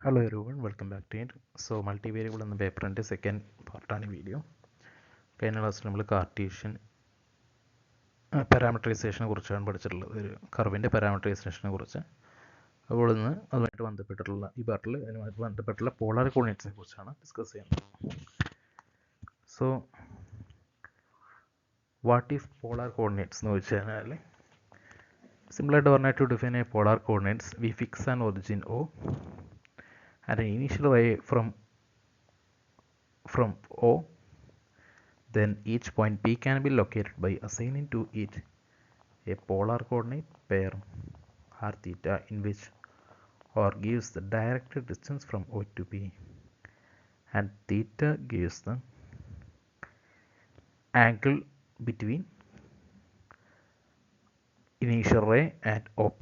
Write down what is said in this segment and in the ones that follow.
Hello everyone, welcome back to it. So multivariable എന്ന പേപ്പറിൻ്റെ second പാർട്ടാണ് വീഡിയോ. കഴിഞ്ഞ ക്ലാസ്സിൽ നമ്മൾ കാർട്ടീഷ്യൻ പാരാമട്രൈസേഷനെ കുറിച്ചാണ് പഠിച്ചിട്ടുള്ളത്, ഒരു കർവിൻ്റെ പാരാമട്രൈസേഷനെ കുറിച്ച്. അപ്പോൾ ഇന്ന് അതുമായിട്ട് ബന്ധപ്പെട്ടിട്ടുള്ള ഈ പാർട്ടിൽ അതുമായിട്ട് ബന്ധപ്പെട്ടുള്ള പോളാർ കോർഡിനേറ്റ്സിനെ കുറിച്ചാണ് ഡിസ്കസ് ചെയ്യുന്നത്. So what is polar coordinates എന്ന് വെച്ച് കഴിഞ്ഞാൽ സിമ്പിളായിട്ട് പറഞ്ഞാൽ to define a polar coordinates we fix an origin O and an initial ray from O. Then each point P can be located by assigning to it a polar coordinate pair r theta in which r gives the directed distance from O to P and theta gives the angle between initial ray and OP.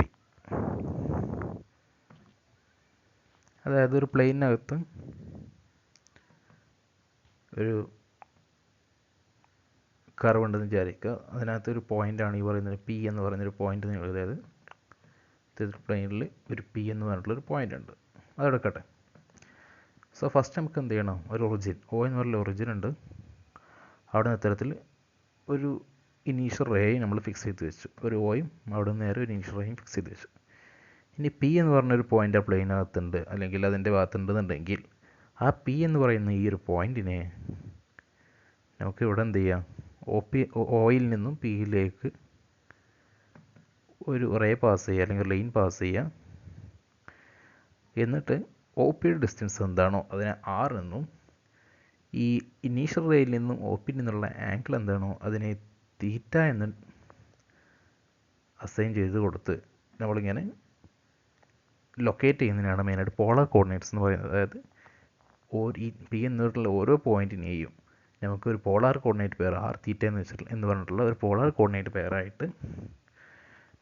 അതായത് ഒരു പ്ലെയിനകത്ത് ഒരു curve ഉണ്ടെന്ന് വിചാരിക്കുക. അതിനകത്തൊരു പോയിൻ്റാണ് ഈ പറയുന്നത് P എന്ന് പറയുന്നൊരു പോയിൻ്റ് നിങ്ങൾ, അതായത് പ്ലെയിനിൽ ഒരു പി എന്ന് പറഞ്ഞിട്ടുള്ളൊരു പോയിൻ്റ് ഉണ്ട്, അതെടുക്കട്ടെ. സോ ഫസ്റ്റ് നമുക്ക് എന്ത് ചെയ്യണം, ഒരു ഒറിജിൻ O എന്ന് പറയുന്ന ഒറിജിൻ ഉണ്ട്. അവിടെ നിന്ന് ഇത്തരത്തിൽ ഒരു ഇനീഷ്യൽ റേയും നമ്മൾ ഫിക്സ് ചെയ്ത് വെച്ചു, ഒരു ഓയും അവിടെ നിന്ന് നേരെ ഒരു ഇനീഷ്യൽ റേയും ഫിക്സ് ചെയ്ത് വെച്ചു. ഇനി പി എന്ന് പറഞ്ഞൊരു പോയിൻ്റ് ആ പ്ലെയിനകത്തുണ്ട്, അല്ലെങ്കിൽ അതിൻ്റെ ഭാഗത്തുണ്ടെന്നുണ്ടെങ്കിൽ ആ പി എന്ന് പറയുന്ന ഈ ഒരു പോയിൻറ്റിനെ നമുക്ക് ഇവിടെ എന്ത് ചെയ്യാം, ഓയിൽ നിന്നും പിയിലേക്ക് ഒരു റേ പാസ് ചെയ്യുക, അല്ലെങ്കിൽ ലൈൻ പാസ് ചെയ്യുക. എന്നിട്ട് ഒ പിയുടെ ഡിസ്റ്റൻസ് എന്താണോ അതിനെ ആർ എന്നും ഈ ഇനീഷ്യൽ റേയിൽ നിന്നും ഒ പിയിൽ നിന്നുള്ള ആംഗിൾ എന്താണോ അതിനെ തീറ്റ എന്ന് അസൈൻ ചെയ്ത് കൊടുത്ത് നമ്മളിങ്ങനെ ലൊക്കേറ്റ് ചെയ്യുന്നതിനാണ് മെയിനായിട്ട് പോളാർ കോർഡിനേറ്റ്സ് എന്ന് പറയുന്നത്. അതായത് ഈ പി എന്നിട്ടുള്ള ഓരോ പോയിൻറ്റിനെയും നമുക്കൊരു പോളാർ കോർഡിനേറ്റ് പെയർ ആർ തീറ്റ എന്ന് പറഞ്ഞിട്ടുള്ള ഒരു പോളാർ കോർഡിനേറ്റ് പെയറായിട്ട്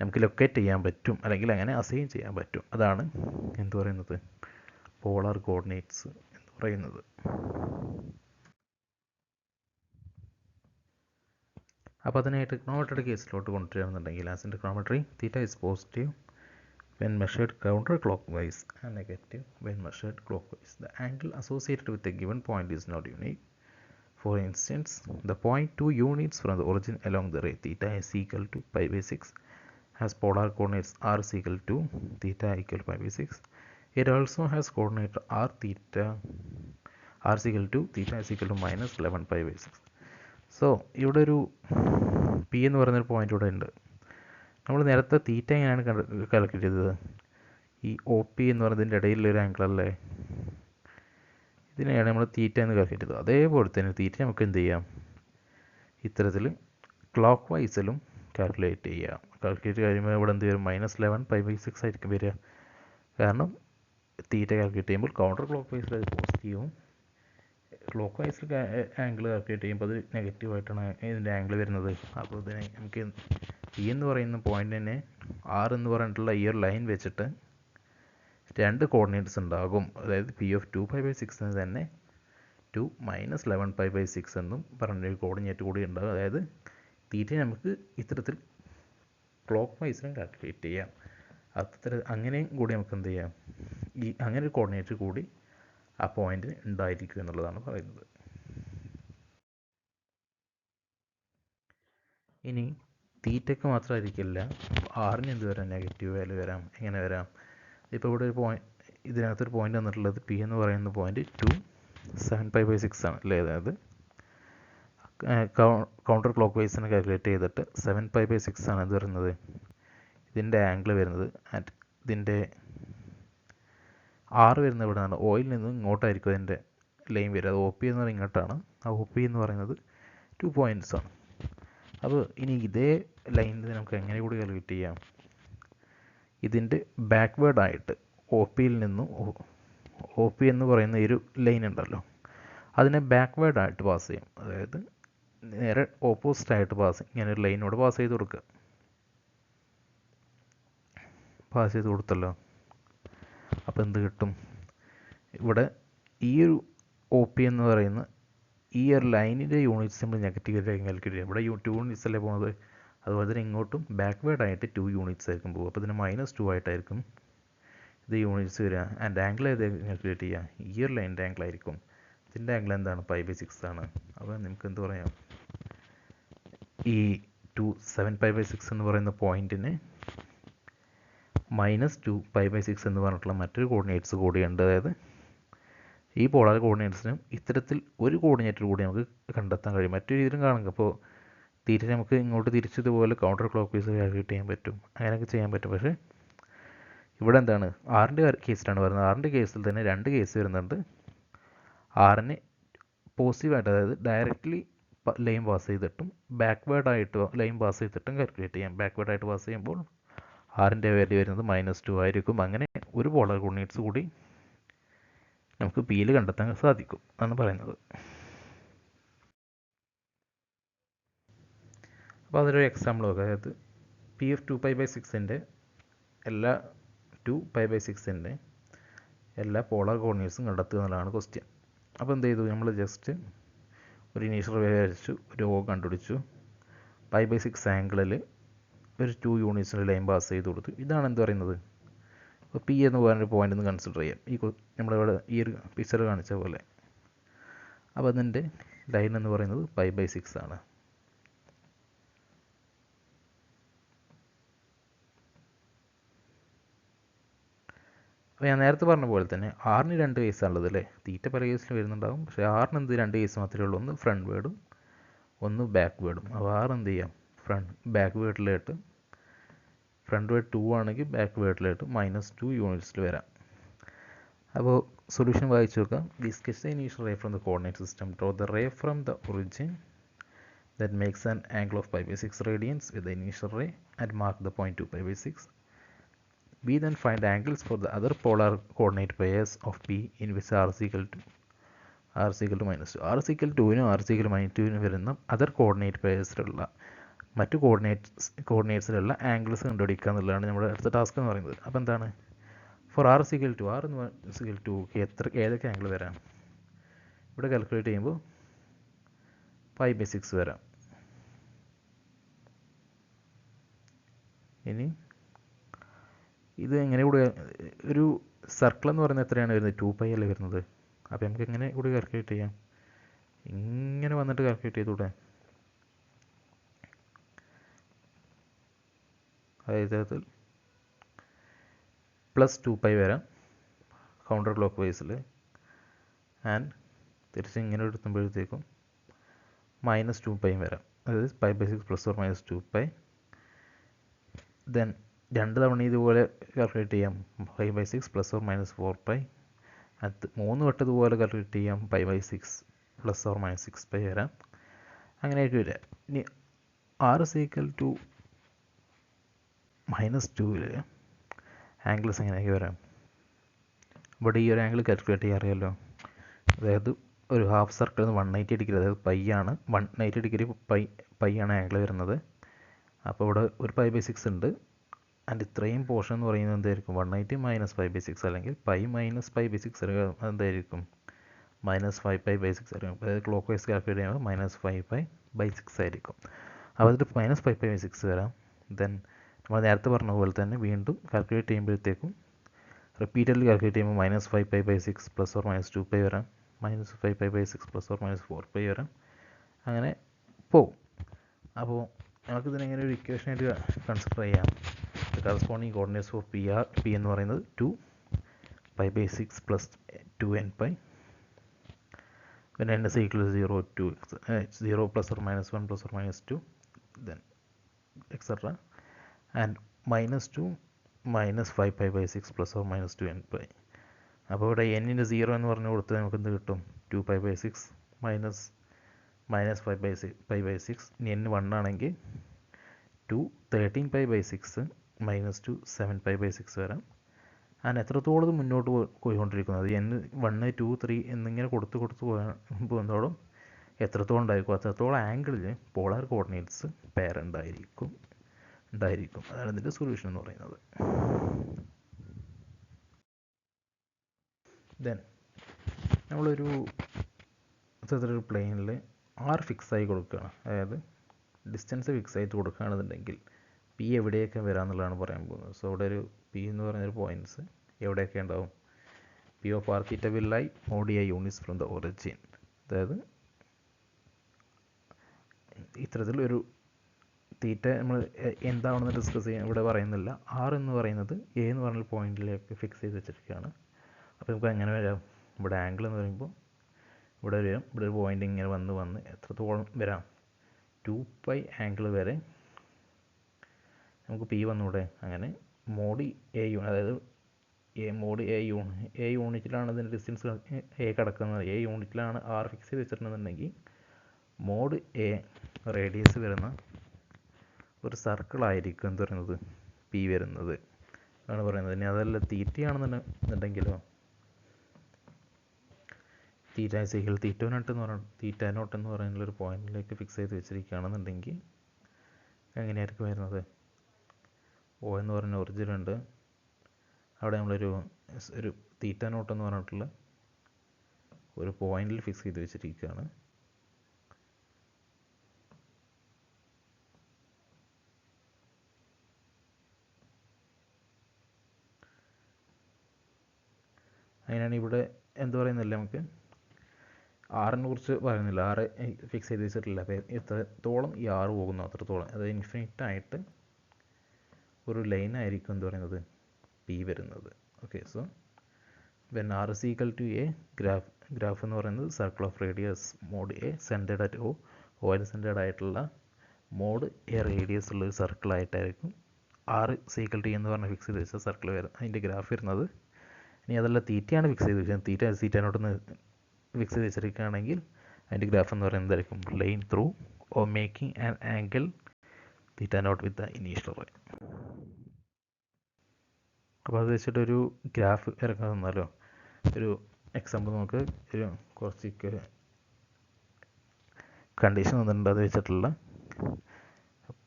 നമുക്ക് ലൊക്കേറ്റ് ചെയ്യാൻ പറ്റും, അല്ലെങ്കിൽ അങ്ങനെ അസൈൻ ചെയ്യാൻ പറ്റും. അതാണ് എന്ത് പറയുന്നത്, പോളാർ കോർഡിനേറ്റ്സ് എന്ന് പറയുന്നത്. അപ്പോൾ അതിനെ ട്രിഗ്നോമെട്രിയുടെ കേസിലോട്ട് കൊണ്ടുവരികയാണെന്നുണ്ടെങ്കിൽ as in trigonometry theta is positive when measured counterclockwise and negative when measured clockwise. The angle associated with a given point is not unique. For instance, the point 2 units from the origin along the ray theta is equal to pi by 6 has polar coordinates r is equal to theta equal to pi by 6. It also has coordinate r is equal to theta is equal to minus 11 pi by 6. So ഇവിടെ ഒരു P എന്ന് പറയുന്നൊരു point ഇവിടെ ഉണ്ട്. നമ്മൾ നേരത്തെ തീറ്റ എങ്ങനെയാണ് calculate ചെയ്തത്, ഈ ഒ പി എന്ന് പറയുന്നതിൻ്റെ ഇടയിലൊരു ആംഗിൾ അല്ലേ, ഇതിനെയാണ് നമ്മൾ തീറ്റ എന്ന് കാൽക്കുലേറ്റ് ചെയ്തത്. അതേപോലെ തന്നെ തീറ്റ നമുക്ക് എന്ത് ചെയ്യാം, ഇത്തരത്തിൽ ക്ലോക്ക് വൈസിലും കാൽക്കുലേറ്റ് ചെയ്യാം. കാൽക്കുലേറ്റ് കഴിയുമ്പോൾ ഇവിടെ എന്ത് വരും, -11 pi by 6 ആയിരിക്കും വരിക. കാരണം തീറ്റ കാൽക്കുലേറ്റ് ചെയ്യുമ്പോൾ കൗണ്ടർ ക്ലോക്ക് വൈസിൽ അത് പോസിറ്റീവും ക്ലോക്ക് വൈസിൽ ആംഗിൾ കാൽക്കുലേറ്റ് ചെയ്യുമ്പോൾ അത് നെഗറ്റീവായിട്ടാണ് ഇതിൻ്റെ ആംഗിൾ വരുന്നത്. അപ്പോൾ ഇതിനെ നമുക്ക് പി എന്ന് പറയുന്ന പോയിൻ്റ് തന്നെ ആർ എന്ന് പറഞ്ഞിട്ടുള്ള ഈ ഒരു ലൈൻ വെച്ചിട്ട് രണ്ട് കോർഡിനേറ്റ്സ് ഉണ്ടാകും. അതായത് പി ഓഫ് 2 pi by 6 എന്ന് തന്നെ 2 - 11 pi by 6 എന്നും പറഞ്ഞൊരു കോർഡിനേറ്റ് കൂടി ഉണ്ടാകും. അതായത് തീറ്റ നമുക്ക് ഇത്തരത്തിൽ ക്ലോക്ക് വൈസിലും കാൽക്കുലേറ്റ് ചെയ്യാം. അങ്ങനെയും കൂടി നമുക്ക് എന്ത് ചെയ്യാം, ഈ അങ്ങനെ ഒരു കോർഡിനേറ്റ് കൂടി ആ പോയിന്റിന് ഉണ്ടായിരിക്കും എന്നുള്ളതാണ് പറയുന്നത്. ഇനി തീറ്റയ്ക്ക് മാത്രമായിരിക്കില്ല, ആറിന് എന്ത് വരാം, നെഗറ്റീവ് വാല്യൂ വരാം. എങ്ങനെ വരാം, ഇപ്പോൾ ഇവിടെ ഒരു ഇതിനകത്തൊരു പോയിന്റ് വന്നിട്ടുള്ളത് പി എന്ന് പറയുന്ന പോയിന്റ് 7 pi by 6 ആണ് അല്ലേ. അതായത് കൗണ്ടർ ക്ലോക്ക് വൈസിന് കാൽക്കുലേറ്റ് ചെയ്തിട്ട് 7 pi by 6 ആണ് ഇത് വരുന്നത്, ഇതിൻ്റെ ആംഗിൾ വരുന്നത്. ആൻഡ് ഇതിൻ്റെ ആറ് വരുന്നത് ഇവിടെ നിന്നാണ്, ഓയിൽ നിന്ന് ഇങ്ങോട്ടായിരിക്കും അതിൻ്റെ ലൈൻ വരിക. അത് ഒ പി എന്ന് പറയുന്നത് ഇങ്ങോട്ടാണ്, ആ ഒ പി എന്ന് പറയുന്നത് 2 points ആണ്. അപ്പോൾ ഇനി ഇതേ ലൈനിൽ നമുക്ക് എങ്ങനെ കൂടി കാൽക്കുലേറ്റ് ചെയ്യാം, ഇതിൻ്റെ ബാക്ക്വേർഡായിട്ട് ഒ പിയിൽ നിന്നും ഒ പി എന്ന് പറയുന്ന ഒരു ലൈൻ ഉണ്ടല്ലോ, അതിനെ ബാക്ക്വേർഡായിട്ട് പാസ് ചെയ്യും. അതായത് നേരെ ഓപ്പോസിറ്റായിട്ട് പാസ് ഇങ്ങനെ ഒരു ലൈനോട് പാസ് ചെയ്ത് കൊടുക്കുക. പാസ് ചെയ്ത് കൊടുത്തല്ലോ, അപ്പോൾ എന്ത് കിട്ടും, ഇവിടെ ഈ ഒരു ഒ പി എന്ന് പറയുന്ന ഈ ഒരു ലൈനിൻ്റെ യൂണിറ്റ്സ് നമ്മൾ നെഗറ്റീവായിട്ട് കാൽക്കുലേറ്റ് ചെയ്യും. ഇവിടെ 2 യൂണിറ്റ്സ് അല്ലേ പോകുന്നത്, അതുപോലെ തന്നെ ഇങ്ങോട്ടും ബാക്ക്വേർഡായിട്ട് 2 യൂണിറ്റ്സ് ആയിരിക്കും പോകും. അപ്പോൾ ഇതിന് -2 ആയിട്ടായിരിക്കും ഇത് യൂണിറ്റ്സ് വരിക. ആൻഡ് ആംഗിൾ ഏത് കാൽക്കുലേറ്റ് ചെയ്യുക? ഈ ഒരു ലൈൻ്റെ ആംഗിൾ ആയിരിക്കും. ഇതിൻ്റെ ആംഗിൾ എന്താണ്? π/6 ആണ്. അപ്പോൾ നമുക്ക് എന്ത് പറയാം? ഈ 7π/6 എന്ന് പറയുന്ന പോയിന്റിന് -2π/6 എന്ന് പറഞ്ഞിട്ടുള്ള മറ്റൊരു കോർഡിനേറ്റ്സ് കൂടിയുണ്ട്. അതായത് ഈ പോളാർ കോർഡിനേറ്റ്സിനും ഇത്തരത്തിൽ ഒരു കോർഡിനേറ്റർ കൂടി നമുക്ക് കണ്ടെത്താൻ കഴിയും. മറ്റൊരു രീതിയിലും കാണുക. അപ്പോൾ നമുക്ക് ഇങ്ങോട്ട് തിരിച്ചതുപോലെ കൗണ്ടർ ക്ലോക്ക് വൈസ് കാൽക്കുലേറ്റ് ചെയ്യാൻ പറ്റും. അങ്ങനെയൊക്കെ ചെയ്യാൻ പറ്റും. പക്ഷേ ഇവിടെ എന്താണ്? ആറിൻ്റെ കേസിലാണ് പറയുന്നത്. ആറിൻ്റെ കേസിൽ തന്നെ രണ്ട് കേസ് വരുന്നുണ്ട്. ആറിന് പോസിറ്റീവായിട്ട്, അതായത് ഡയറക്റ്റ്ലി ലൈൻ പാസ് ചെയ്തിട്ടും ബാക്ക്വേർഡായിട്ട് ലൈൻ പാസ് ചെയ്തിട്ടും കാൽക്കുലേറ്റ് ചെയ്യാം. ബാക്ക്വേർഡായിട്ട് പാസ് ചെയ്യുമ്പോൾ ആറിൻ്റെ വാല്യൂ വരുന്നത് -2 ആയിരിക്കും. അങ്ങനെ ഒരു പോളാർ കോർഡിനേറ്റ്സ് കൂടി നമുക്ക് പിയിൽ കണ്ടെത്താൻ സാധിക്കും എന്നാണ് പറയുന്നത്. അപ്പോൾ അതൊരു എക്സാമ്പിൾ നോക്കുക. അതായത് P of 2π/6ൻ്റെ എല്ലാ 2π/6ൻ്റെ എല്ലാ പോളാർ കോർഡിനേറ്റ്സും കണ്ടെത്തുക എന്നുള്ളതാണ് ക്വസ്റ്റ്യൻ. അപ്പോൾ എന്ത് ചെയ്തു? നമ്മൾ ജസ്റ്റ് ഒരു ഇനീഷ്യൽ വരച്ചു, ഒരു O കണ്ടുപിടിച്ചു, π/6 ആംഗിളിൽ ഒരു 2 യൂണിറ്റ്സിൻ്റെ ലൈൻ പാസ് ചെയ്ത് കൊടുത്തു. ഇതാണ് എന്ത് പറയുന്നത്? അപ്പോൾ പി എന്ന് പറയുന്നൊരു പോയിന്റ് ഒന്ന് കൺസിഡർ ചെയ്യാം. നമ്മളിവിടെ ഈ ഒരു പിക്ചർ കാണിച്ച പോലെ. അപ്പോൾ അതിൻ്റെ ലൈൻ എന്ന് പറയുന്നത് π/6 ആണ്. അപ്പോൾ ഞാൻ നേരത്തെ പറഞ്ഞ പോലെ തന്നെ ആറിന് രണ്ട് കേസാണുള്ളത് അല്ലേ? തീറ്റ പല കേസിൽ വരുന്നുണ്ടാകും. പക്ഷേ ആറിന് എന്ത് രണ്ട് കേസ് മാത്രമേ ഉള്ളൂ. ഒന്ന് ഫ്രണ്ട് വേർഡും ഒന്ന് ബാക്ക് വേർഡും. അപ്പോൾ ആറ് എന്ത് ചെയ്യാം? ബാക്ക് വേർഡിലായിട്ട് ഫ്രണ്ട് വേർഡ് 2 ആണെങ്കിൽ ബാക്ക് വേർഡിലായിട്ട് -2 യൂണിറ്റ്സിൽ വരാം. അപ്പോൾ സൊല്യൂഷൻ വായിച്ചു നോക്കാം. We sketch the initial ray from the coordinate system. Draw the ray from the origin that makes an angle of π/6 radians with the initial ray and mark the point 2π/6. We then find angles for the other polar coordinate pairs of P in which r is equal to -2. r is equal to 2നും r is equal to -2നും വരുന്ന other coordinate പെയർസിലുള്ള മറ്റു കോർഡിനേറ്റ്സിലുള്ള angles കണ്ടുപിടിക്കുക എന്നുള്ളതാണ് നമ്മുടെ അടുത്ത task എന്ന് പറയുന്നത്. അപ്പോൾ എന്താണ്? For r is equal to ഏതൊക്കെ ആംഗിൾ വരാം? ഇവിടെ കാൽക്കുലേറ്റ് ചെയ്യുമ്പോൾ π/6 വരാം. ഇനി ഇത് എങ്ങനെ കൂടെ ഒരു സർക്കിൾ എന്ന് പറയുന്നത് എത്രയാണ് വരുന്നത്? 2π അല്ലേ വരുന്നത്. അപ്പോൾ നമുക്ക് എങ്ങനെ കൂടി കാൽക്കുലേറ്റ് ചെയ്യാം? ഇങ്ങനെ വന്നിട്ട് കാൽക്കുലേറ്റ് ചെയ്തൂടെ? അതായത് +2π വരാം കൗണ്ടർ ക്ലോക്ക് വൈസിൽ. ആൻഡ് തിരിച്ച് ഇങ്ങനെ എടുത്തുമ്പോഴത്തേക്കും -2π വരാം. അതായത് π/6 ± 2π. ദെൻ രണ്ട് തവണ ഇതുപോലെ കാൽക്കുലേറ്റ് ചെയ്യാം. π/6 ± 4π. അത് 3 വട്ടം ഇതുപോലെ കാൽക്കുലേറ്റ് ചെയ്യാം. π/6 ± 6π വരാം. അങ്ങനെയായിട്ട് വരിക. ഇനി r is equal to -2ൽ ആംഗിൾസ് എങ്ങനെയൊക്കെ വരാം? ഇവിടെ ഈ ഒരു ആംഗിൾ കാൽക്കുലേറ്റ് ചെയ്യാൻ അറിയാമല്ലോ. അതായത് ഒരു ഹാഫ് സർക്കിളിൽ 180 ഡിഗ്രി, അതായത് π ആണ്. 180 ഡിഗ്രി π ആണ് ആംഗിൾ വരുന്നത്. അപ്പോൾ ഇവിടെ ഒരു π/6 ഉണ്ട്. ആൻഡ് ഇത്രയും പോർഷൻ എന്ന് പറയുന്നത് എന്തായിരിക്കും? 180 - π/6 അല്ലെങ്കിൽ π - π/6 എന്തായിരിക്കും? -5π/6 ആയിരിക്കും. അതായത് ക്ലോക്ക് വൈസ് കാൽക്കുലേറ്റ് ചെയ്യുമ്പോൾ -5π/6 ആയിരിക്കും. അപ്പോൾ അതിൽ -5π/6 വരാം. ദെൻ നമ്മൾ നേരത്തെ പറഞ്ഞ പോലെ തന്നെ വീണ്ടും കാൽക്കുലേറ്റ് ചെയ്യുമ്പോഴത്തേക്കും റിപ്പീറ്റഡ്ലി കാൽക്കുലേറ്റ് ചെയ്യുമ്പോൾ -5π/6 ± 2π വരാം. -5π/6 ± 4π വരാം. അങ്ങനെ പോവും. അപ്പോൾ നമുക്കിതിനെങ്ങനെ ഒരു ഇക്വേഷനായിട്ട് കൺസിഡർ ചെയ്യാം. കറസ്പോണ്ടിങ് കോർഡിനേറ്റ്സ് ഫോർ പി എന്ന് പറയുന്നത് 2π/6 + 2nπ. when n is equal to 0 to 0 ± 1 ± 2 then etc. and -2 -5π/6 ± 2nπ. അപ്പോൾ ഇവിടെ n 0 എന്ന് പറഞ്ഞു കൊടുത്താൽ നമുക്ക് എന്ത് കിട്ടും? 2π/6 -5π/6. ഇനി n 1 ആണെങ്കിൽ 13π/6 -2 7π/6 വരാം. അങ്ങനെ എത്രത്തോളം മുന്നോട്ട് പോയിക്കൊണ്ടിരിക്കുന്നത് n 1 2 3 എന്നിങ്ങനെ കൊടുത്ത് പോകുന്നതോടും എത്രത്തോളം ഉണ്ടായിരിക്കും അത്രത്തോളം ആംഗിളിൽ പോളാർ കോർഡിനേറ്റ്സ് പെയർ ഉണ്ടായിരിക്കും. അതാണ് ഇതിൻ്റെ സൊല്യൂഷൻ എന്ന് പറയുന്നത്. ദെൻ നമ്മളൊരു ഇത്തരത്തിലൊരു പ്ലെയിനിൽ r ഫിക്സ് ആയി കൊടുക്കുകയാണ്. അതായത് ഡിസ്റ്റൻസ് ഫിക്സ് ആയിട്ട് കൊടുക്കുകയാണെന്നുണ്ടെങ്കിൽ പി എവിടെയൊക്കെ വരാമെന്നുള്ളതാണ് പറയാൻ പോകുന്നത്. സോ ഇവിടെ ഒരു പി എന്ന് പറയുന്നൊരു പോയിൻറ്റ്സ് എവിടെയൊക്കെ ഉണ്ടാവും? P of R theta will lie mod a units from the origin. അതായത് ഇത്തരത്തിൽ ഒരു തീറ്റ നമ്മൾ എന്താണെന്ന് ഡിസ്കസ് ചെയ്യാൻ ഇവിടെ പറയുന്നില്ല. ആർ എന്ന് പറയുന്നത് എ എന്ന് പറഞ്ഞ പോയിന്റിലേക്ക് ഫിക്സ് ചെയ്ത് വെച്ചിരിക്കുകയാണ്. അപ്പോൾ നമുക്ക് എങ്ങനെ വരാം? ഇവിടെ ആംഗിൾ എന്ന് പറയുമ്പോൾ ഇവിടെ വരും, ഇവിടെ ഒരു പോയിന്റ് ഇങ്ങനെ വന്ന് എത്രത്തോളം വരാം? 2π ആംഗിൾ വരെ നമുക്ക് പി വന്നൂടെ? അങ്ങനെ മോഡ് എ യൂണിറ്റ്, അതായത് മോഡ് എ യൂണിറ്റിലാണ് ഇതിൻ്റെ ഡിസ്റ്റൻസ് എ കിടക്കുന്നത്, എ യൂണിറ്റിലാണ് ആർ ഫിക്സ് ചെയ്ത് വെച്ചിട്ടുണ്ടെന്നുണ്ടെങ്കിൽ മോഡ് എ റേഡിയസ് വരുന്ന ഒരു സർക്കിളായിരിക്കും എന്ത് പറയുന്നത്? പി വരുന്നത് ആണ് പറയുന്നത്. ഇനി അതല്ല തീറ്റയാണെന്നുണ്ടെങ്കിലോ, തീറ്റ നോട്ട് എന്ന് പറയുന്ന ഒരു പോയിന്റിലേക്ക് ഫിക്സ് ചെയ്ത് വെച്ചിരിക്കുകയാണെന്നുണ്ടെങ്കിൽ എങ്ങനെയായിരിക്കും വരുന്നത്? ഓ എന്ന് പറഞ്ഞ ഒറിജിൻ ഉണ്ട്, അവിടെ നമ്മളൊരു തീറ്റ നോട്ട് എന്ന് പറഞ്ഞിട്ടുള്ള ഒരു പോയിന്റിൽ ഫിക്സ് ചെയ്ത് വെച്ചിരിക്കുകയാണ്. അതിനാണ് ഇവിടെ എന്ത് പറയുന്നില്ല, നമുക്ക് ആറിനെ കുറിച്ച് പറയുന്നില്ല, ആറ് ഫിക്സ് ചെയ്ത് വെച്ചിട്ടില്ല. അപ്പോൾ എത്രത്തോളം ഈ ആറ് പോകുന്നു അത്രത്തോളം, അത് ഇൻഫിനിറ്റ് ആയിട്ട് ഒരു ലൈൻ ആയിരിക്കും എന്ത് പറയുന്നത്? പി വരുന്നത്. Okay, so when R is equal to a, graph എന്ന് പറയുന്നത് circle of radius mod a centred at O, ഓയിൽ സെൻറ്റേഡ് ആയിട്ടുള്ള മോഡ് എ റേഡിയസ് ഉള്ളൊരു സർക്കിളായിട്ടായിരിക്കും ആർ സീക്വൽ ടി എന്ന് പറഞ്ഞ് ഫിക്സ് ചെയ്ത് വെച്ച സർക്കിൾ വരും, അതിൻ്റെ ഗ്രാഫ് വരുന്നത്. ഇനി അതല്ല തീറ്റയാണ് ഫിക്സ് ചെയ്ത് വെച്ചത്, തീറ്റനോട്ടൊന്ന് ഫിക്സ് ചെയ്ത് വെച്ചിരിക്കുകയാണെങ്കിൽ അതിൻ്റെ ഗ്രാഫ് എന്ന് പറയുന്നത് എന്തായിരിക്കും? Line through or making an angle theta naught with the initial ray. അപ്പോൾ അത് വെച്ചിട്ടൊരു ഗ്രാഫ് ഇറക്കാൻ തന്നാലോ, ഒരു എക്സാമ്പിൾ നമുക്ക് ഒരു കുറച്ച് കണ്ടീഷൻ തന്നിട്ടുണ്ട്. അത് വെച്ചിട്ടുള്ള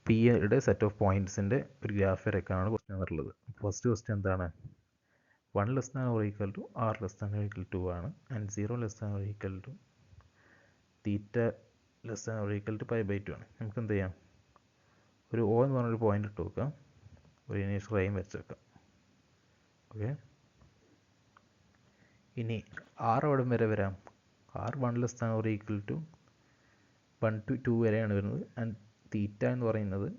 പിയുടെ സെറ്റ് ഓഫ് പോയിൻറ്റ്സിൻ്റെ ഒരു ഗ്രാഫ് ഇറക്കാനാണ് ക്വസ്റ്റ്യൻ തന്നിട്ടുള്ളത്. ഫസ്റ്റ് ക്വസ്റ്റ്യൻ എന്താണ്? 1 less than or equal to r less than or equal to ആണ്, and 0 less than or equal to theta less than or equal to π/2 ആണ്. നമുക്ക് എന്ത് ചെയ്യാം? ഒരു O എന്ന് പറഞ്ഞൊരു പോയിന്റ് ഇട്ട് വെക്കാം, ഒരു ഇനീഷ്യൽ റേയും വെച്ച് വെക്കാം. ഓക്കെ, ഇനി ആർ എവിടെ വരെ വരാം? R 1 less than or equal to 1 to 2 വരെയാണ് വരുന്നത്, ആൻഡ് തീറ്റ എന്ന് പറയുന്നത്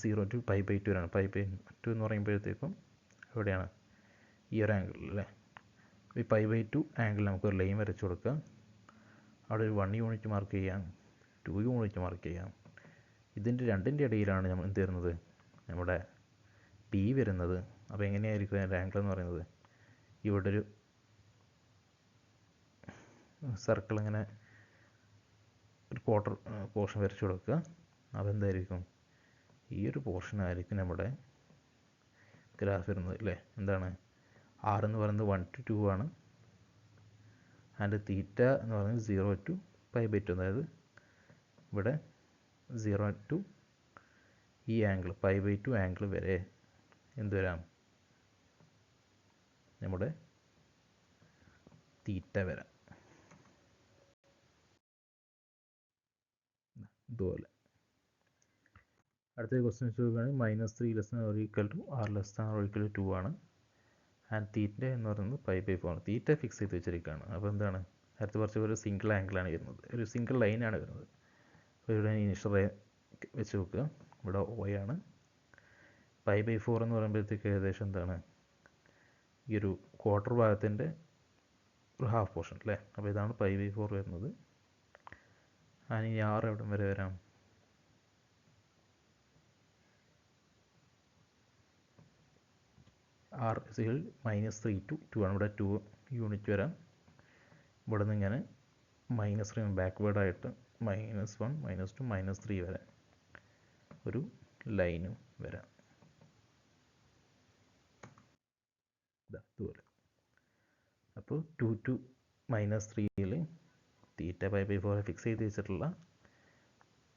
0 to π/2 ആണ്. π/2 എന്ന് പറയുമ്പോഴത്തേക്കും എവിടെയാണ്? ഈ ഒരു ആംഗിൾ അല്ലേ? ഈ π/2 ആംഗിൾ നമുക്കൊരു ലൈൻ വരച്ചു കൊടുക്കാം. അവിടെ ഒരു 1 യൂണിറ്റ് മാർക്ക് ചെയ്യാം, 2 യൂണിറ്റ് മാർക്ക് ചെയ്യാം. ഇതിൻ്റെ രണ്ടിൻ്റെ ഇടയിലാണ് നമ്മൾ എന്ത് വരുന്നത്? നമ്മുടെ പി വരുന്നത്. അപ്പോൾ എങ്ങനെയായിരിക്കും അതിൻ്റെ ആംഗിൾ എന്ന് പറയുന്നത്? ഇവിടെ ഒരു സർക്കിൾ ഇങ്ങനെ ഒരു ക്വാർട്ടർ പോർഷൻ വരച്ചു കൊടുക്കുക. അപ്പോൾ എന്തായിരിക്കും? ഈ ഒരു പോർഷനായിരിക്കും നമ്മുടെ ഗ്രാഫ് വരുന്നത് അല്ലേ? എന്താണ്? ആർ എന്ന് പറയുന്നത് 1 to 2 ആണ്, ആൻഡ് തീറ്റ എന്ന് പറയുന്നത് 0 to π/2, അതായത് ഇവിടെ 0 to ഈ ആംഗിൾ π/2 ആംഗിൾ വരെ എന്ത് വരാം? നമ്മുടെ തീറ്റ വരാം. ഇതുപോലെ അടുത്ത ക്വസ്റ്റ്യൻ ചോദിക്കുകയാണെങ്കിൽ -3 less than or equal to r less than or equal to 2 ആണ്, ആൻഡ് തീറ്റ എന്ന് പറയുന്നത് π/4 ആണ്. തീറ്റ ഫിക്സ് ചെയ്ത് വെച്ചിരിക്കുകയാണ്. അപ്പോൾ എന്താണ്? അടുത്ത കുറച്ച് ഒരു സിംഗിൾ ആംഗിളാണ് വരുന്നത്, ഒരു സിംഗിൾ ലൈനാണ് വരുന്നത്. അപ്പോൾ ഇവിടെ ഇനീഷ്യൽ റേ വെച്ച് നോക്കുക, ഇവിടെ O ആണ്. π/4 എന്ന് പറയുമ്പോഴത്തേക്ക് ഏകദേശം എന്താണ്? ഈ ഒരു ക്വാർട്ടർ ഭാഗത്തിൻ്റെ ഒരു ഹാഫ് പോർഷൻ അല്ലേ? അപ്പോൾ ഇതാണ് π/4 വരുന്നത്. ഇനി ആർ എവിടം വരെ വരാം? ആർ -3 to 2 ആണ്. ഇവിടെ 2 യൂണിറ്റ് വരാം. ഇവിടെ നിന്ന് ഇങ്ങനെ -3 ബാക്ക്വേർഡായിട്ട് -1 -2 -3 വരെ ഒരു ലൈനും വരാം. ഇതുപോലെ. അപ്പോൾ 2 to -3യിൽ തീറ്റ π/4 ഫിക്സ് ചെയ്ത് വെച്ചിട്ടുള്ള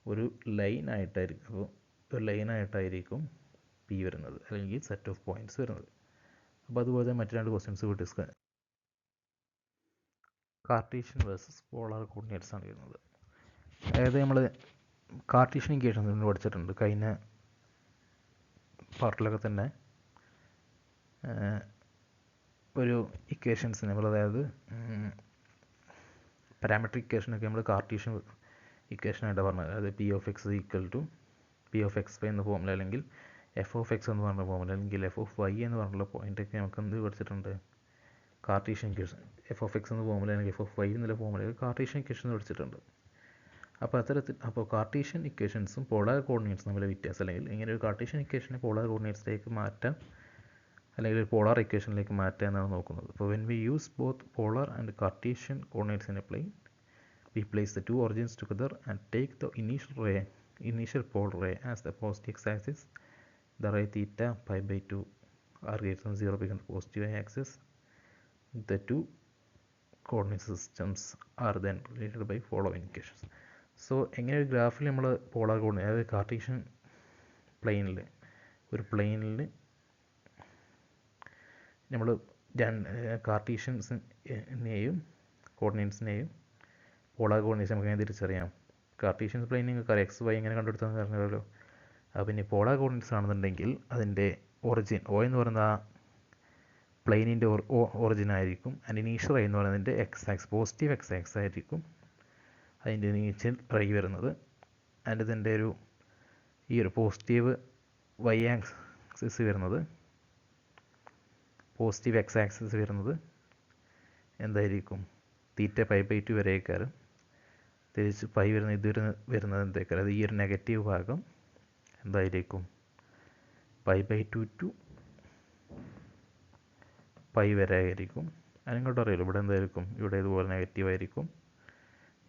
ഒരു ലൈനായിട്ടായിരിക്കും, അപ്പോൾ ഒരു ലൈനായിട്ടായിരിക്കും പി വരുന്നത്, അല്ലെങ്കിൽ സെറ്റ് ഓഫ് പോയിൻറ്റ്സ് വരുന്നത്. അപ്പോൾ അതുപോലെ മറ്റു രണ്ട് questions discuss. Cartesian versus polar coordinates ആണ് വരുന്നത്. അതായത് നമ്മൾ കാർട്ടീഷ്യൻ ഇക്വേഷൻസ് പഠിച്ചിട്ടുണ്ട് കഴിഞ്ഞ പാർട്ടിലൊക്കെ തന്നെ. ഒരു ഇക്വേഷൻസ് നമ്മൾ അതായത് പാരാമെട്രിക് ഇക്വേഷനൊക്കെ നമ്മൾ കാർട്ടീഷ്യൻ ഇക്വേഷനായിട്ട് പറഞ്ഞത്, അതായത് P of X equal to P of X Y എന്ന ഫോമുല, അല്ലെങ്കിൽ എഫ് ഓഫ് എക്സ് എന്ന് പറഞ്ഞ ഫോമുല, അല്ലെങ്കിൽ എഫ് ഓഫ് വൈ എന്ന് പറഞ്ഞുള്ള പോയിൻ്റൊക്കെ നമുക്ക് എന്ത് പഠിച്ചിട്ടുണ്ട്? Cartesian equation. F of X എന്ന ഫോമുല അല്ലെങ്കിൽ എഫ് ഓഫ് വൈ എന്നുള്ള ഫോമുല കാർട്ടീഷ്യൻ ഇക്വേഷൻ പഠിച്ചിട്ടുണ്ട്. അപ്പോൾ കാർട്ടീഷ്യൻ ഇക്വേഷൻസും പോളാർ കോർഡിനേറ്റ്സും തമ്മിലെ വ്യത്യാസം, അല്ലെങ്കിൽ ഇങ്ങനെ ഒരു കാർട്ടീഷ്യൻ ഇക്വേഷനെ പോളാർ കോർഡിനേറ്റ്സിലേക്ക് മാറ്റാം, അല്ലെങ്കിൽ ഒരു പോളാർ ഇക്വേഷനിലേക്ക് മാറ്റുക എന്നാണ് നോക്കുന്നത്. അപ്പോൾ when we use both polar and Cartesian coordinates in a plane, we place the two origins together and take the initial pole ray as the positive x-axis. The ray theta pi by 2 r greater than 0 becomes the positive y-axis. The two coordinate systems are then related by following equations. So എങ്ങനെ ഒരു ഗ്രാഫിൽ നമ്മൾ polar coordinate, അതായത് Cartesian ഒരു പ്ലെയിനിൽ നമ്മൾ കാർട്ടീഷ്യൻസിനെയും കോർഡിനേറ്റ്സിനെയും polar coordinates നമുക്ക് എങ്ങനെ തിരിച്ചറിയാം? കാർട്ടീഷ്യൻ പ്ലെയിൻ നിങ്ങൾക്ക് അറിയാം, എക്സ് വൈ എങ്ങനെ കണ്ടെടുത്താന്ന് പറഞ്ഞല്ലോ. അപ്പോൾ പിന്നെ പോളാർ കോർഡിനേറ്റ്സ് ആണെന്നുണ്ടെങ്കിൽ അതിൻ്റെ ഒറിജിൻ ഒ എന്ന് പറയുന്ന ആ പ്ലെയിനിൻ്റെ ഒറിജിൻ ആയിരിക്കും. അതിൻ്റെ ഇനീഷ്യൽ റേ എന്ന് പറയുന്നതിൻ്റെ പോസിറ്റീവ് എക്സ് ആക്സ് ആയിരിക്കും അതിൻ്റെ ഇനീഷ്യൽ റേ വരുന്നത്. ആൻഡ് ഇതിൻ്റെ ഈ ഒരു പോസിറ്റീവ് വൈ ആക്സിസ് വരുന്നത്, പോസിറ്റീവ് എക്സ് ആക്സിസ് വരുന്നത് എന്തായിരിക്കും? തീറ്റ പൈ ബൈ 2 വരെയൊക്കെ. തിരിച്ച് പൈ വരുന്നത് എന്തേക്കാരം? അത് ഈ ഒരു നെഗറ്റീവ് ഭാഗം എന്തായിരിക്കും? പൈ ബൈ 2 ടു പൈ വരെ ആയിരിക്കും. അതിനിങ്ങോട്ട് അറിയില്ല, ഇവിടെ എന്തായിരിക്കും? ഇവിടെ ഇതുപോലെ നെഗറ്റീവ് ആയിരിക്കും.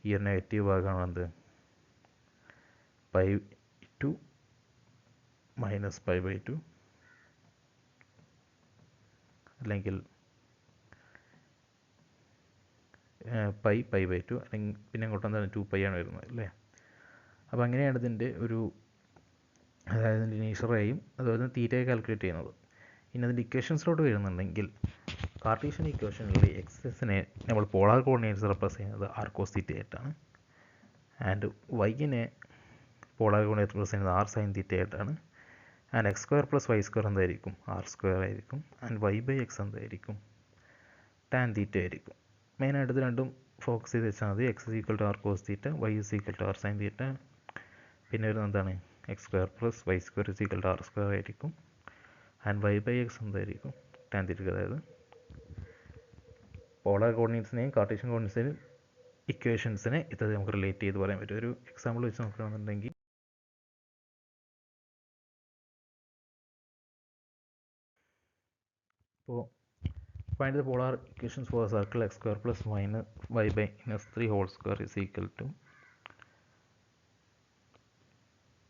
ഈ ഒരു നെഗറ്റീവ് ഭാഗമാണ് എന്ത്? Pi to minus pi by 2, അല്ലെങ്കിൽ പൈ ബൈ 2, അല്ലെങ്കിൽ പിന്നെ അങ്ങോട്ട് എന്താണ് 2 പൈ ആണ് വരുന്നത് അല്ലേ. അപ്പോൾ അങ്ങനെയാണ് ഇതിൻ്റെ അതായത് ഇതിൻ്റെ ഇനീഷ്യൽ റേയും അതുപോലെ തീറ്റയെ കാൽക്കുലേറ്റ് ചെയ്യുന്നത്. ഇനി അതിൻ്റെ ഇക്വേഷൻസിലോട്ട് വരുന്നുണ്ടെങ്കിൽ, കാർട്ടീഷ്യൻ ഇക്വേഷനിൽ എക്സിനെ നമ്മൾ പോളാർ കോർഡിനേറ്റ്സ് റെപ്രസെൻ്റ് ചെയ്യുന്നത് ആർ കോസ് തീറ്റ ആയിട്ടാണ്, ആൻഡ് വൈനെ പോളാർ കോർഡിനേറ്റ് റെപ്രസെൻ്റ് ചെയ്യുന്നത് ആർ സൈൻ തീറ്റ ആയിട്ടാണ്. And X square plus Y square എന്തായിരിക്കും? ആർ സ്ക്വയർ ആയിരിക്കും. ആൻഡ് വൈ ബൈ എക്സ് എന്തായിരിക്കും? ടാൻ തീറ്റ ആയിരിക്കും. മെയിനായിട്ട് ഇത് രണ്ടും ഫോക്കസ് ചെയ്ത് വെച്ചാൽ മതി. X equal to R cos theta, Y is equal to R sine theta. പിന്നെ വരുന്നത് എന്താണ്? X square plus Y square is equal to R square ആയിരിക്കും. ആൻഡ് വൈ ബൈ എക്സ് എന്തായിരിക്കും? ടാൻ തീറ്റ. അതായത് പോളാർ കോർഡിനേറ്റ്സിനെയും കാർട്ടീഷ്യൻ കോർഡിനേറ്റ്സിനെയും ഇക്വേഷൻസിനെ ഇത് നമുക്ക് റിലേറ്റ് ചെയ്ത് പറയാൻ പറ്റും. ഒരു എക്സാമ്പിൾ വെച്ച് നോക്കുകയാണെന്നുണ്ടെങ്കിൽ, ഇപ്പോൾ find the polar equations for a circle x square plus minus y by minus 3 whole square is equal to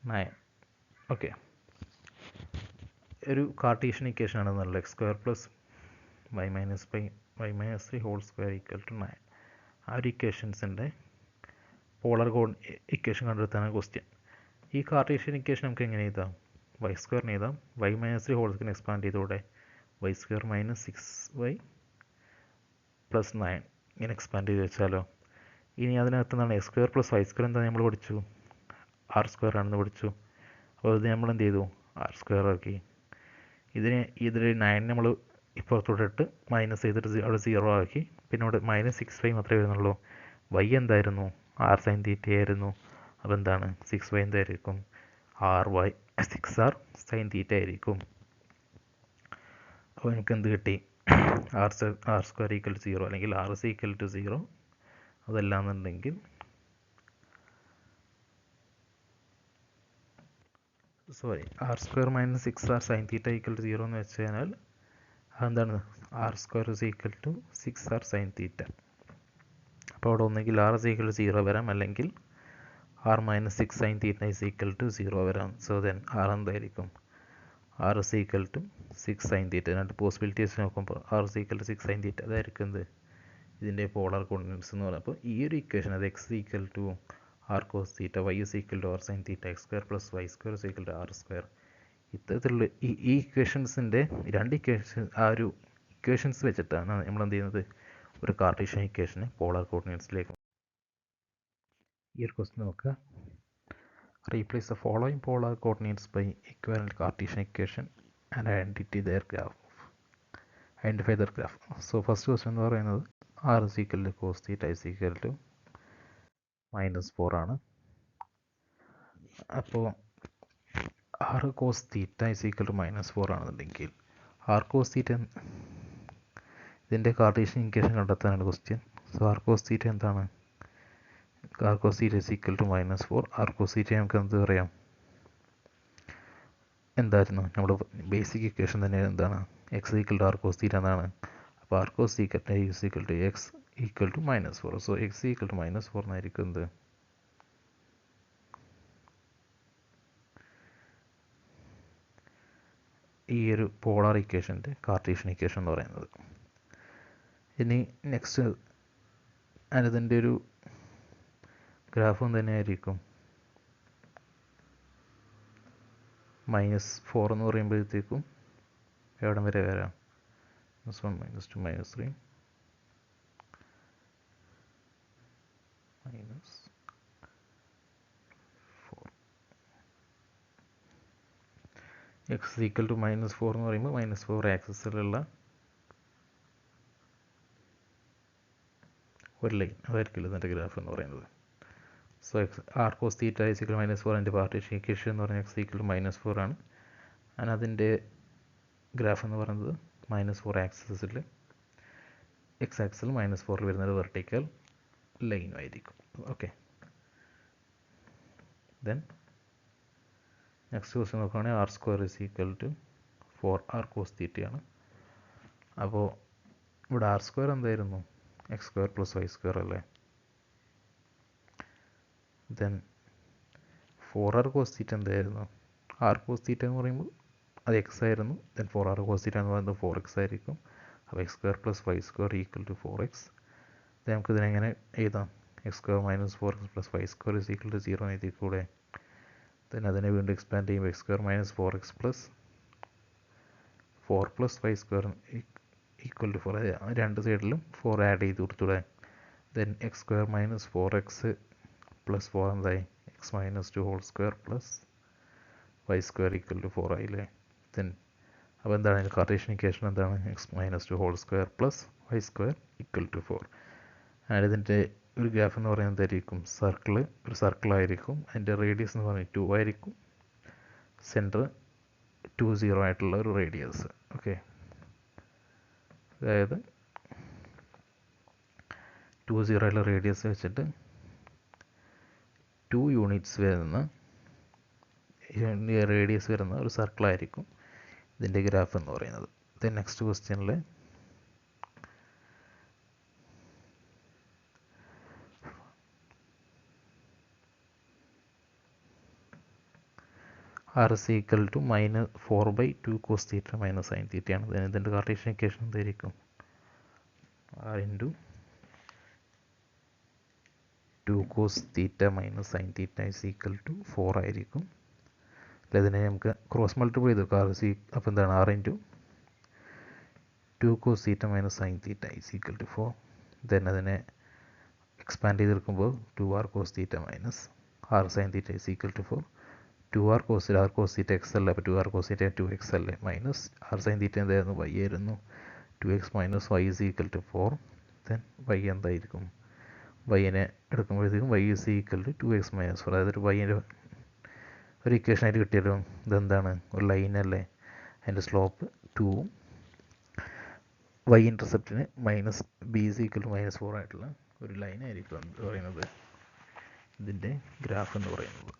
9. Okay, ഒരു കാർട്ടീഷ്യൻ ഇക്വേഷൻ ആണെന്നുള്ള X square plus Y minus 3 whole square equal to 9. ആ ഒരു ഇക്വേഷൻസിൻ്റെ polar equation കണ്ടെടുത്താണ് question. ഈ cartesian equation നമുക്ക് എങ്ങനെ എഴുതാം? വൈ സ്ക്വയറിന് എഴുതാം. വൈ മൈനസ് 3 ഹോൾ സ്ക്വയറിന് എക്സ്പാൻഡ് ചെയ്തൂടെ? Y square minus 6y plus 9 ഇങ്ങനെ എക്സ്പാൻഡ് ചെയ്ത് വെച്ചാലോ? ഇനി അതിനകത്ത് നിന്നാണ് X square plus Y square എന്താ നമ്മൾ പഠിച്ചു? ആർ സ്ക്വയർ ആണെന്ന് പഠിച്ചു. അപ്പോൾ ഇത് നമ്മൾ എന്ത് ചെയ്തു? ആർ സ്ക്വയർ ആക്കി. ഇതിൽ 9 നമ്മൾ ഇപ്പുറത്തോട്ടിട്ട് മൈനസ് ചെയ്തിട്ട് അവിടെ 0 ആക്കി. പിന്നെ ഇവിടെ -6y മാത്രമേ വരുന്നുള്ളൂ. വൈ എന്തായിരുന്നു? ആർ സൈൻ തീറ്റ ആയിരുന്നു. അപ്പോൾ എന്താണ്? 6y എന്തായിരിക്കും? 6r സൈൻ തീറ്റ ആയിരിക്കും. അപ്പോൾ എനിക്ക് എന്ത് കിട്ടി? ആർ സ്ക്വയർ ഈക്വൽ ടു 0, അല്ലെങ്കിൽ ആർ ഇസ് ഈക്വൽ ടു 0. അതല്ലാന്നുണ്ടെങ്കിൽ R square minus 6r sine theta equal to 0 എന്ന് വെച്ച് കഴിഞ്ഞാൽ അതെന്താണ്? R square is equal to 6r sine theta. അപ്പോൾ അവിടെ ഒന്നെങ്കിൽ ആർ ഇസ് ഈക്വൽ ടു 0 വരാം, അല്ലെങ്കിൽ R minus 6 sine theta is equal to 0 വരാം. സോ ദെൻ ആർ എന്തായിരിക്കും? R is equal to 6 sine theta. രണ്ട് പോസിബിലിറ്റീസ് നോക്കുമ്പോൾ R is equal to 6 sine theta അതായിരിക്കും എന്ത്? ഇതിൻ്റെ പോളാർ കോർഡിനേറ്റ്സ് എന്ന് പറയുന്നത്. അപ്പോൾ ഈ ഒരു ഇക്വേഷൻ, അത് X equal to R cos theta, Y is equal to R sine theta, X square plus Y square is equal to R square, ഇത്തരത്തിലുള്ള ഈ ഇക്വേഷൻസിൻ്റെ രണ്ട് ഇക്വേഷൻസ് വെച്ചിട്ടാണ് നമ്മൾ എന്ത് ചെയ്യുന്നത്? ഒരു കാർട്ടീഷ്യൻ ഇക്വേഷനെ പോളാർ കോർഡിനേറ്റ്സിലേക്ക്. ഈ ഒരു ക്വസ്റ്റ്യൻ നോക്കുക. Replace the following polar coordinates by equivalent Cartesian equation and identify their graph. Identify the graph. So first question എന്ന് പറയുന്നത് R is equal to cos theta is equal to -4 ആണ്. അപ്പോൾ R cos theta is equal to -4 ആണെന്നുണ്ടെങ്കിൽ R cos theta ഇതിൻ്റെ Cartesian equation കണ്ടെത്താനാണ് question. So R cos theta എന്താണ്? R cos theta is equal to -4. R cos theta നമുക്ക് എന്ത് പറയാം? എന്തായിരുന്നു നമ്മുടെ ബേസിക് ഇക്വേഷൻ തന്നെ എന്താണ്? X equal to R cos തീറ്റ എന്നാണ്. അപ്പോൾ R cos theta is equal to X equal to -4. So X equal to -4 എന്നായിരിക്കും എന്ത്? ഈ ഒരു പോളാർ ഇക്വേഷൻ്റെ കാർട്ടീഷ്യൻ ഇക്വേഷൻ എന്ന് പറയുന്നത്. ഇനി നെക്സ്റ്റ് അതിൻ്റെ ഒരു ഗ്രാഫും തന്നെ ആയിരിക്കും -4 എന്ന് പറയുമ്പോഴത്തേക്കും എവിടം വരെ വരാം? -1 -2 -3 -4. എക്സ് ഈക്വൽ ടു -4 എന്ന് പറയുമ്പോൾ -4 ആക്സിസിലുള്ള ഒരു ലൈൻ, അതായിരിക്കില്ല ഇതിൻ്റെ ഗ്രാഫ് എന്ന് പറയുന്നത്. So X R cos theta is equal -4 അതിൻ്റെ പാർട്ടീഷ്യൻ ഇക്വേഷൻ എന്ന് പറഞ്ഞാൽ എക്സ് ഈക്വൽ ടു -4 ആണ്. ആൻഡ് അതിൻ്റെ ഗ്രാഫ് എന്ന് പറയുന്നത് -4 ആക്സിസിൽ എക്സ് ആക്സിൽ -4 വരുന്നത് വെർട്ടിക്കൽ ലൈനും ആയിരിക്കും. ഓക്കെ, ദെൻ നെക്സ്റ്റ് ക്വസ്റ്റ്യൻ നോക്കുകയാണെങ്കിൽ R square is equal to 4r cos തീറ്റയാണ്. അപ്പോൾ ഇവിടെ ആർ സ്ക്വയർ എന്തായിരുന്നു? X square plus Y square അല്ലേ. ദെൻ 4r കോസ് തീറ്റ എന്തായിരുന്നു? ആർ കോസ് തീറ്റ എന്ന് പറയുമ്പോൾ അത് എക്സ് ആയിരുന്നു. ദെൻ 4r കോസ് തീറ്റ എന്ന് പറയുന്നത് 4x ആയിരിക്കും. അപ്പോൾ X square plus Y square equal to 4x. Then നമുക്ക് ഇതിനെങ്ങനെ എഴുതാം? X square -4x plus Y square is equal to 0 എന്ന് എഴുതിക്കൂടെ? ദെൻ അതിനെ വീണ്ടും എക്സ്പാൻഡ് ചെയ്യുമ്പോൾ X square -4x plus 4 plus Y square equal to 4. രണ്ട് സൈഡിലും 4 ആഡ് ചെയ്ത് കൊടുത്തൂടെ? Then X square -4x plus 4 എന്തായി? X -2 whole square plus Y square equal to 4 ആയില്ലേ. ദെൻ അപ്പോൾ എന്താണ് അതിൻ്റെ കാർട്ടീഷ്യൻ ഇക്വേഷൻ? എന്താണ്? X -2 whole square plus Y square equal to 4. And ഇതിൻ്റെ ഒരു ഗ്രാഫ് എന്ന് പറയുന്നത് എന്തായിരിക്കും? ഒരു സർക്കിളായിരിക്കും. അതിൻ്റെ റേഡിയസ് എന്ന് പറയുന്നത് 2 ആയിരിക്കും. സെൻറ്റർ 2 0 ആയിട്ടുള്ള ഒരു റേഡിയസ്. ഓക്കെ, അതായത് 2 0 ആയിട്ടുള്ള റേഡിയസ് വെച്ചിട്ട് 2 യൂണിറ്റ്സ് വരുന്ന റേഡിയസ് വരുന്ന ഒരു സർക്കിളായിരിക്കും ഇതിൻ്റെ ഗ്രാഫ് എന്ന് പറയുന്നത്. ദെൻ നെക്സ്റ്റ് ക്വസ്റ്റ്യനിൽ R is equal to -4/2 cos theta minus sine തീറ്റയാണ്. ഇതിൻ്റെ കാർട്ടീഷ്യൻ ഇക്വേഷൻ എന്തായിരിക്കും? R into 2 cos theta minus sine theta is equal to 4 ആയിരിക്കും. അല്ല, ഇതിനെ നമുക്ക് ക്രോസ് മൾട്ടിപ്ലൈ ചെയ്തു. അപ്പോൾ എന്താണ്? R into 2 cos theta minus sine theta is equal to 4. Then അതിനെ എക്സ്പാൻഡ് ചെയ്തെടുക്കുമ്പോൾ 2r cos theta minus R sine theta is equal to 4. 2r cos theta X അല്ലേ, അപ്പോൾ 2r കോസ് തീറ്റ 2x അല്ലേ, minus R sine തീറ്റ എന്തായിരുന്നു? y ആയിരുന്നു. 2x minus y is equal to 4. Then y എന്തായിരിക്കും? y-നെ എടുക്കുമ്പോഴത്തേക്കും y is equal to 2x minus 4. അതായത് ഒരു y-ൻ്റെ ഒരു ഇക്വേഷനായിട്ട് കിട്ടിയല്ലോ. ഇതെന്താണ്? ഒരു ലൈനല്ലേ, അതിൻ്റെ സ്ലോപ്പ് 2ഉം y ഇൻ്റർസെപ്റ്റിന് minus b is equal to -4 ആയിട്ടുള്ള ഒരു ലൈനായിരിക്കും എന്ന് പറയുന്നത് ഇതിൻ്റെ ഗ്രാഫ് എന്ന് പറയുന്നത്.